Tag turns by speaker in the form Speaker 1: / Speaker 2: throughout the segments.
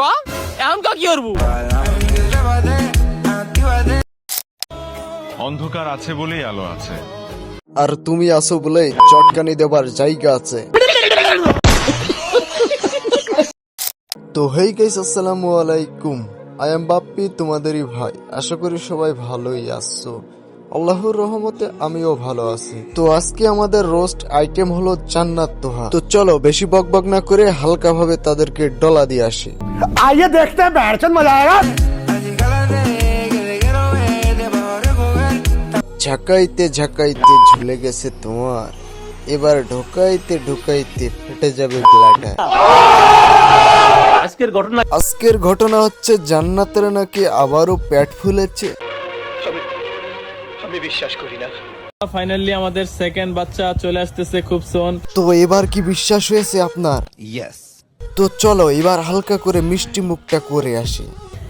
Speaker 1: ক এখন কি করবো?
Speaker 2: অন্ধকার আছে বলেই আলো আছে।
Speaker 3: আর তুমি আসো বলে চটকানি দেবার জায়গা আছে। তো হেই গাইস, আসসালামু আলাইকুম। আই এম বাপ্পি, তোমাদেরই ভাই। আশা করি সবাই ভালোই আছো। আল্লাহর রহমতে আমিও ভালো আছি। তো আজকে আমাদের রোস্ট আইটেম হলো জান্নাত তোহা। তো চলো বেশি বকবক না করে হালকা ভাবে তাদেরকে ডলা দিয়ে আসি।
Speaker 4: आइए देखते हैं बैठचंद मजा आएगा।
Speaker 3: ঝাঁকাইতে ঝাঁকাইতে ঝুলে গেছে তোমার, এবার ঢোকাইতে ঢোকাইতে ফেটে যাবে গ্লাটা। আজকের ঘটনা হচ্ছে জান্নাতের নাকি আবারও পেট ফুলেছে।
Speaker 1: ফাইনালি আমাদের সেকেন্ড বাচ্চা চলে আসতেছে খুব সোন।
Speaker 3: তো এবার কি বিশ্বাস হয়েছে আপনার? ইয়েস। তো চলো এবার হালকা করে মিষ্টি মুখটা করে আসি।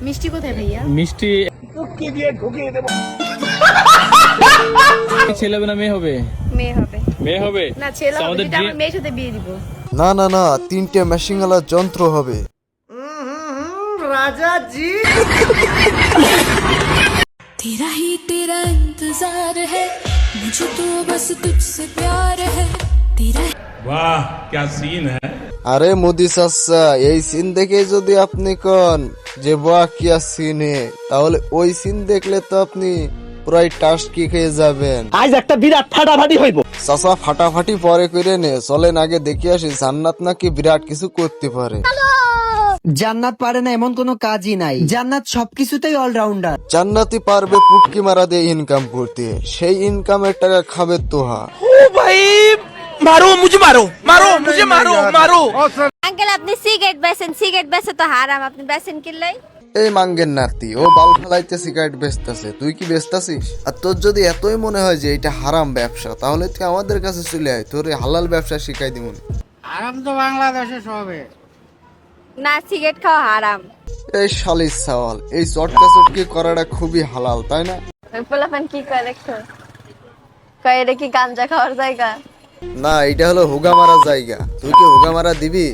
Speaker 5: মিষ্টি কোথায় ভাইয়া?
Speaker 1: মিষ্টি ছেলে হবে না মেয়ে হবে?
Speaker 5: মেয়ে হবে।
Speaker 1: মেয়ে হবে
Speaker 5: না ছেলে হবে,
Speaker 1: আমাদের
Speaker 5: যেটা আমার মেয়ের সাথে বিয়ে দিব।
Speaker 3: না না না, 3টে মেশিনওয়ালা যন্ত্র হবে।
Speaker 6: तेरा ही तेरा इंतजार है, मुझे तो बस तुझसे प्यार है, तेरा
Speaker 2: वाह क्या सीन है।
Speaker 3: আরে মোদি চাচা, এই সিন দেখে যদি আপনি কন যে বাহ কি সিনে, তাহলে ওই সিন দেখলে তো আপনি পুরাই টাস্কি খেয়ে যাবেন।
Speaker 4: आज একটা বিরাট ফাটাফাটি হইব।
Speaker 3: চাচা ফাটাফাটি পরে করে নে, চলেন আগে দেখে আসি জান্নাত নাকি বিরাট কিছু করতে পারে।
Speaker 7: জান্নাত পারে না এমন কোনো কাজই নাই। জান্নাত সবকিছুতেই অলরাউন্ডার।
Speaker 3: জান্নাতি পারবে পুটকি মারা দিয়ে ইনকাম করতে, সেই ইনকামের টাকা খাবে তোহা।
Speaker 5: আঙ্কেল আপনি সিগারেট বেচেন, সিগারেট বেচে তো হারাম, আপনি বেচেন কিনলাই?
Speaker 3: এই মাঙ্গের নাতি, ও বাল ফেলাইতে সিগারেট বেচতেছে, তুই কি বেচতাছিস? আর তোর যদি এতই মনে হয় যে এটা হারাম ব্যবসা, তাহলে তুই আমাদের কাছে চলে আয়, তোর হালাল ব্যবসা শিখাই দিমুন।
Speaker 5: না সিগারেট খাওয়া হারাম।
Speaker 3: এই শালির সওয়াল, এই চটকা চটকি করাটা খুবই হালাল, তাই না?
Speaker 5: ওই পোলাপান কি কয় দেখছো? কয় এটা কি গাঞ্জা খাওয়ার জায়গা?
Speaker 3: না, এটা হলো হুগা মারা জায়গা। তুই কি হুগা মারা দিবি?